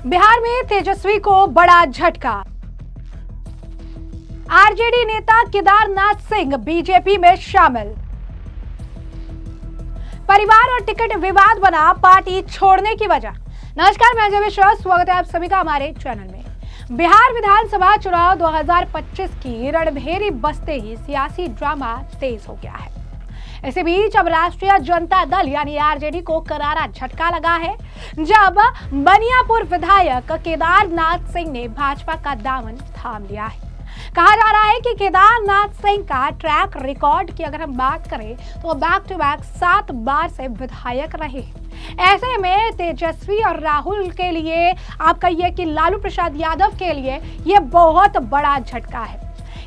बिहार में तेजस्वी को बड़ा झटका। आरजेडी नेता केदारनाथ सिंह बीजेपी में शामिल। परिवार और टिकट विवाद बना पार्टी छोड़ने की वजह। नमस्कार, मैं अजय मिश्रा, स्वागत है आप सभी का हमारे चैनल में। बिहार विधानसभा चुनाव 2025 की रणभेरी बजते ही सियासी ड्रामा तेज हो गया है। इसी बीच अब राष्ट्रीय जनता दल यानी आरजेडी को करारा झटका लगा है, जब बनियापुर विधायक केदारनाथ सिंह ने भाजपा का दामन थाम लिया है। कहा जा रहा है कि केदारनाथ सिंह का ट्रैक रिकॉर्ड की अगर हम बात करें तो बैक टू बैक 7 बार से विधायक रहे। ऐसे में तेजस्वी और राहुल के लिए, आप कहिए कि लालू प्रसाद यादव के लिए ये बहुत बड़ा झटका है।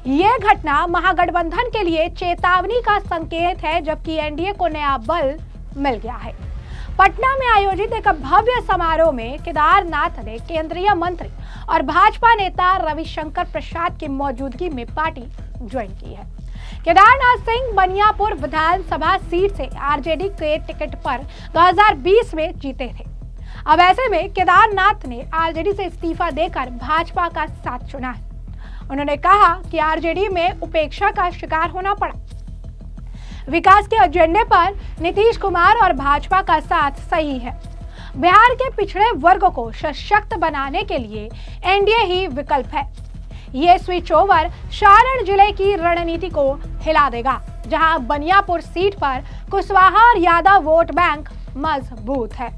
ये घटना महागठबंधन के लिए चेतावनी का संकेत है, जबकि एनडीए को नया बल मिल गया है। पटना में आयोजित एक भव्य समारोह में केदारनाथ ने केंद्रीय मंत्री और भाजपा नेता रविशंकर प्रसाद की मौजूदगी में पार्टी ज्वाइन की है। केदारनाथ सिंह बनियापुर विधानसभा सीट से आरजेडी के टिकट पर 2020 में जीते थे। अब ऐसे में केदारनाथ ने आरजेडी से इस्तीफा देकर भाजपा का साथ चुना है। उन्होंने कहा कि आरजेडी में उपेक्षा का शिकार होना पड़ा। विकास के एजेंडे पर नीतीश कुमार और भाजपा का साथ सही है। बिहार के पिछड़े वर्ग को सशक्त बनाने के लिए एनडीए ही विकल्प है। ये स्विच ओवर सारण जिले की रणनीति को हिला देगा, जहां बनियापुर सीट पर कुशवाहा और यादव वोट बैंक मजबूत है।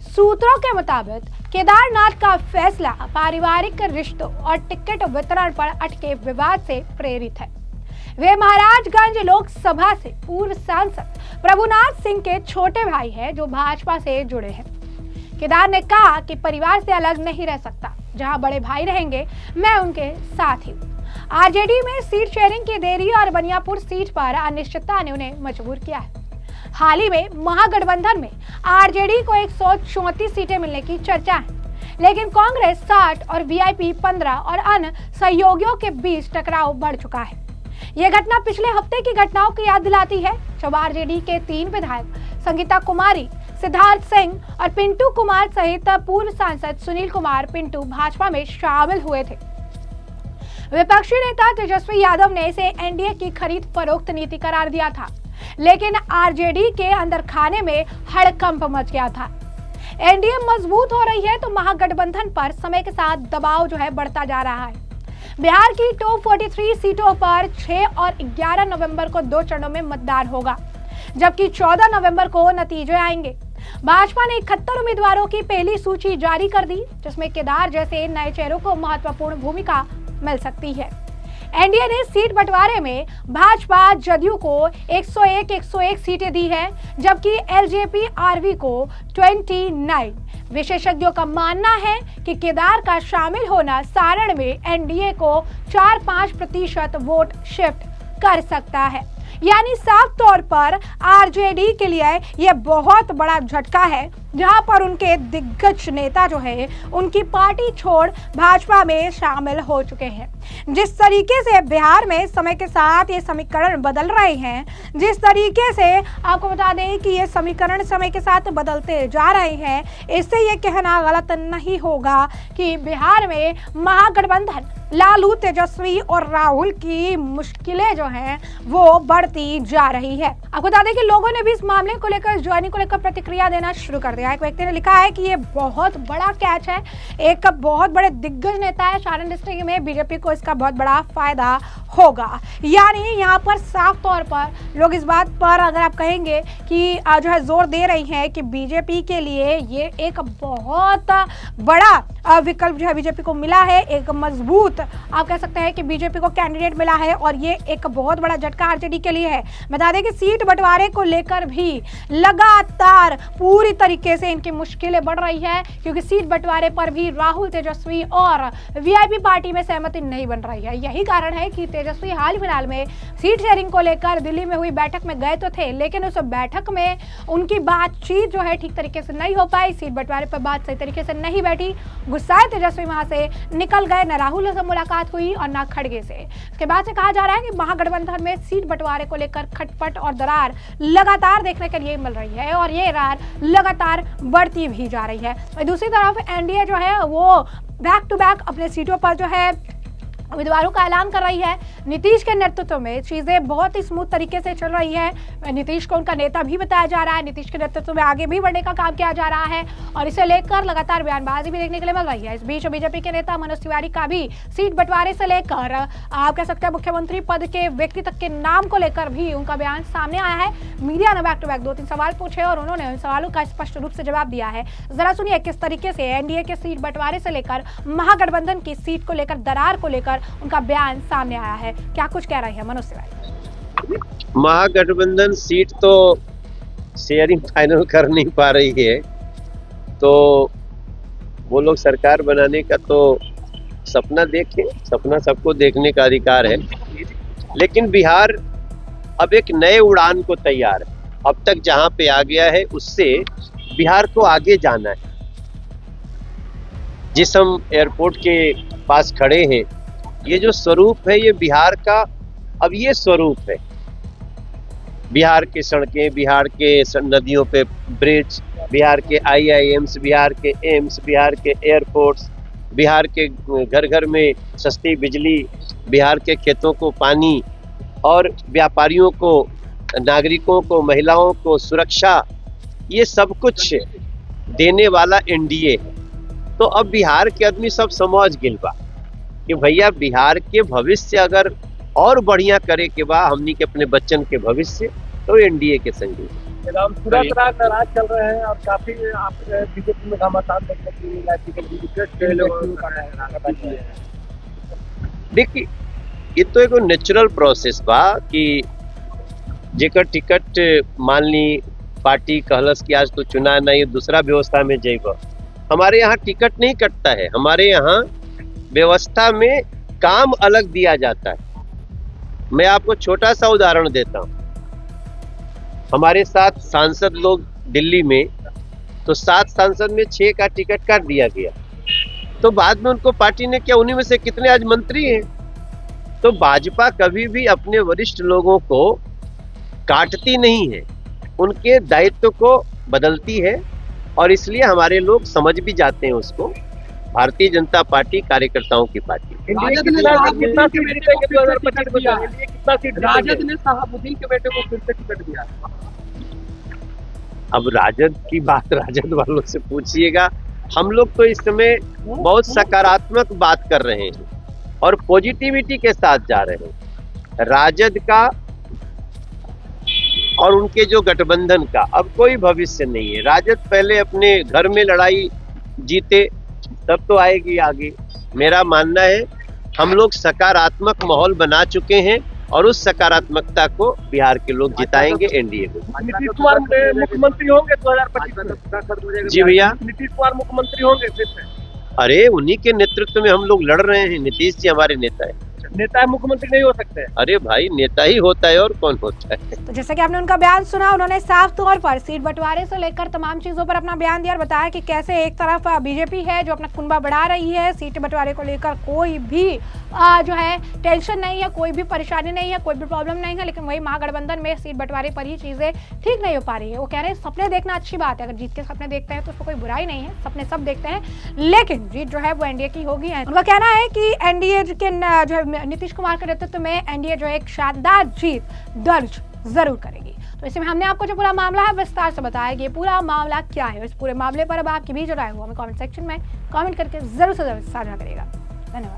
सूत्रों के मुताबिक केदारनाथ का फैसला पारिवारिक रिश्तों और टिकट वितरण पर अटके विवाद से प्रेरित है। वे महाराजगंज लोकसभा से पूर्व सांसद प्रभुनाथ सिंह के छोटे भाई हैं, जो भाजपा से जुड़े हैं। केदार ने कहा कि परिवार से अलग नहीं रह सकता, जहां बड़े भाई रहेंगे मैं उनके साथ ही हूं। आरजेडी में सीट शेयरिंग की देरी और बनियापुर सीट पर अनिश्चितता ने उन्हें मजबूर किया है। हाल ही में महागठबंधन में आरजेडी को 134 सीटें मिलने की चर्चा है, लेकिन कांग्रेस 60 और वीआईपी 15 और अन्य सहयोगियों के बीच टकराव बढ़ चुका है। यह घटना पिछले हफ्ते की घटनाओं की याद दिलाती है, जब आरजेडी के 3 विधायक संगीता कुमारी, सिद्धार्थ सिंह और पिंटू कुमार सहित पूर्व सांसद सुनील कुमार पिंटू भाजपा में शामिल हुए थे। विपक्षी नेता तेजस्वी यादव ने इसे एनडीए की खरीद फरोख्त नीति करार दिया था, लेकिन आरजेडी के अंदर खाने में हड़कंप मच गया था। एनडीए मजबूत हो रही है तो महागठबंधन पर समय के साथ दबाव बढ़ता जा रहा है। बिहार की टॉप 43 सीटों पर 6 और 11 नवंबर को 2 चरणों में मतदान होगा, जबकि 14 नवंबर को नतीजे आएंगे। भाजपा ने 71 उम्मीदवारों की पहली सूची जारी कर दी, जिसमें केदार जैसे नए चेहरों को महत्वपूर्ण भूमिका मिल सकती है। एनडीए ने सीट बंटवारे में भाजपा जदयू को 101 सीटें दी है, जबकि एलजेपी आरवी को 29। विशेषज्ञों का मानना है कि केदार का शामिल होना सारण में एनडीए को 4-5% वोट शिफ्ट कर सकता है। यानी साफ तौर पर आरजेडी के लिए यह बहुत बड़ा झटका है, जहां पर उनके दिग्गज नेता उनकी पार्टी छोड़ भाजपा में शामिल हो चुके हैं। जिस तरीके से बिहार में समय के साथ ये समीकरण बदल रहे हैं, जिस तरीके से आपको बता दें कि ये समीकरण समय के साथ बदलते जा रहे हैं, इससे ये कहना गलत नहीं होगा कि बिहार में महागठबंधन लालू, तेजस्वी और राहुल की मुश्किलें वो बढ़ती जा रही है। आपको बता दें कि लोगों ने भी इस मामले को लेकर, ज्वाइनिंग को लेकर प्रतिक्रिया देना शुरू कर दिया। एक व्यक्ति ने लिखा है कि ये बहुत बड़ा कैच है, एक बहुत बड़े दिग्गज नेता है सारण डिस्ट्रिक्ट में, बीजेपी को इसका बहुत बड़ा फायदा होगा। यानी यहाँ पर साफ तौर पर लोग इस बात पर, अगर आप कहेंगे कि जोर दे रही हैं कि बीजेपी के लिए ये एक बहुत बड़ा विकल्प बीजेपी को मिला है, एक मजबूत, आप कह सकते हैं कि बीजेपी को कैंडिडेट मिला है, और ये एक बहुत बड़ा झटका आरजेडी के लिए है। बता दें कि सीट बंटवारे को लेकर भी लगातार पूरी तरीके से इनकी मुश्किलें बढ़ रही है, क्योंकि सीट बंटवारे पर भी राहुल, तेजस्वी और वीआईपी पार्टी में सहमति नहीं बन रही है। यही कारण है कि तेजस्वी हाल फिलहाल में सीट शेयरिंग को लेकर दिल्ली में हुई बैठक में गए तो थे, लेकिन उस बैठक में उनकी बातचीत ठीक तरीके से नहीं हो पाई। सीट बंटवारे पर बात सही तरीके से नहीं बैठी। गुस्साए तेजस्वी वहां से निकल गए, न राहुल मुलाकात हुई और न खड़गे से। इसके बाद से कहा जा रहा है कि महागठबंधन में सीट बंटवारे को लेकर खटपट और दरार लगातार देखने के लिए मिल रही है और ये दरार लगातार बढ़ती भी जा रही है। और दूसरी तरफ एनडीए जो है वो बैक टू बैक अपने सीटों पर जो है उम्मीदवारों का ऐलान कर रही है। नीतीश के नेतृत्व में चीजें बहुत ही स्मूथ तरीके से चल रही है। नीतीश को उनका नेता भी बताया जा रहा है। नीतीश के नेतृत्व में आगे भी बढ़ने का काम किया जा रहा है और इसे लेकर लगातार बयानबाजी भी देखने के लिए मिल रही है। इस बीच बीजेपी के नेता मनोज तिवारी का भी सीट बंटवारे से लेकर आप कह सकते हैं मुख्यमंत्री पद के व्यक्ति तक के नाम को लेकर भी उनका बयान सामने आया है। मीडिया ने बैक टू बैक 2-3 सवाल पूछे और उन्होंने उन सवालों का स्पष्ट रूप से जवाब दिया है। जरा सुनिए किस तरीके से एनडीए के सीट बंटवारे से लेकर महागठबंधन की सीट को लेकर दरार को लेकर उनका बयान सामने आया है। क्या कुछ कह रहे हैं मनोज तिवारी? महागठबंधन सीट तो शेयरिंग फाइनल कर नहीं पा रही है, तो वो लोग सरकार बनाने का तो सपना देखें, सपना सबको देखने का अधिकार है। लेकिन बिहार अब एक नए उड़ान को तैयार है। अब तक जहां पे आ गया है उससे बिहार को आगे जाना है। जिस हम एयरपोर्ट के पास खड़े हैं, ये जो स्वरूप है ये बिहार का अब ये स्वरूप है। बिहार की सड़कें, बिहार के नदियों पे ब्रिज, बिहार के आईआईएम्स, बिहार के एम्स, बिहार के एयरपोर्ट्स, बिहार के घर घर में सस्ती बिजली, बिहार के खेतों को पानी और व्यापारियों को, नागरिकों को, महिलाओं को सुरक्षा, ये सब कुछ देने वाला एनडीए है। तो अब बिहार के आदमी सब समझ गिलबा कि भैया बिहार के भविष्य अगर और बढ़िया करे के बा हमनी के अपने बच्चन के भविष्य, तो एनडीए के संगी नाराज चल रहे हैं और काफी आप बीजेपी में घमासान देखने के लिए देखिए, ये तो एगो नेचुरल प्रोसेस बा कि जेकर टिकट मान ली पार्टी कहलस कि आज तो चुनाव नहीं, दूसरा व्यवस्था में जइब। हमारे यहाँ टिकट नहीं कटता है, हमारे यहाँ व्यवस्था में काम अलग दिया जाता है। मैं आपको छोटा सा उदाहरण देता हूं। हमारे 7 सांसद लोग दिल्ली में, तो 7 सांसद में 6 का टिकट काट दिया गया। तो बाद में उनको पार्टी ने क्या, उन्हीं में से कितने आज मंत्री हैं? तो भाजपा कभी भी अपने वरिष्ठ लोगों को काटती नहीं है, उनके दायित्व को बदलती है और इसलिए हमारे लोग समझ भी जाते हैं उसको। भारतीय जनता पार्टी कार्यकर्ताओं की पार्टी। राजद ने शहाबुद्दीन के बेटे को फिर से टिकट दिया। अब राजद की बात राजद वालों से पूछिएगा। हम लोग तो इस समय बहुत सकारात्मक बात कर रहे हैं और पॉजिटिविटी के साथ जा रहे हैं। राजद का और उनके जो गठबंधन का अब कोई भविष्य नहीं है। राजद पहले अपने घर में लड़ाई जीते तब तो आएगी आगे। मेरा मानना है हम लोग सकारात्मक माहौल बना चुके हैं और उस सकारात्मकता को बिहार के लोग जिताएंगे एनडीए को। नीतीश कुमार मुख्यमंत्री होंगे 2025 में? जी भैया, नीतीश कुमार मुख्यमंत्री होंगे फिर से? अरे उन्हीं के नेतृत्व में हम लोग लड़ रहे हैं। नीतीश जी हमारे नेता है। नेता है, मुख्यमंत्री नहीं हो सकते? अरे भाई, नेता ही होता है और कौन होता है। तो जैसे कि आपने उनका बयान सुना, उन्होंने साफ तौर पर सीट बंटवारे से लेकर तमाम चीजों पर अपना बयान दिया और बताया कि कैसे एक तरफ बीजेपी है जो अपना कुनबा बढ़ा रही है, सीट बंटवारे को लेकर कोई भी जो है टेंशन नहीं है, कोई भी परेशानी नहीं है, कोई भी प्रॉब्लम नहीं है। लेकिन वही महागठबंधन में सीट बंटवारे पर ही चीजें ठीक नहीं हो पा रही है। वो कह रहे हैं सपने देखना अच्छी बात है, अगर जीत के सपने देखते हैं तो उसको कोई बुराई नहीं है, सपने सब देखते हैं, लेकिन जीत जो है वो एनडीए की होगी। उनका कहना है कि एनडीए के जो है नीतीश कुमार के नेतृत्व में एनडीए जो है एक शानदार जीत दर्ज जरूर करेगी। तो इसमें हमने आपको जो पूरा मामला है विस्तार से बताया कि ये पूरा मामला क्या है। इस पूरे मामले पर अब आपकी भी जो राय हो हमें कमेंट सेक्शन में कमेंट करके जरूर से जरूर साझा करिएगा। धन्यवाद।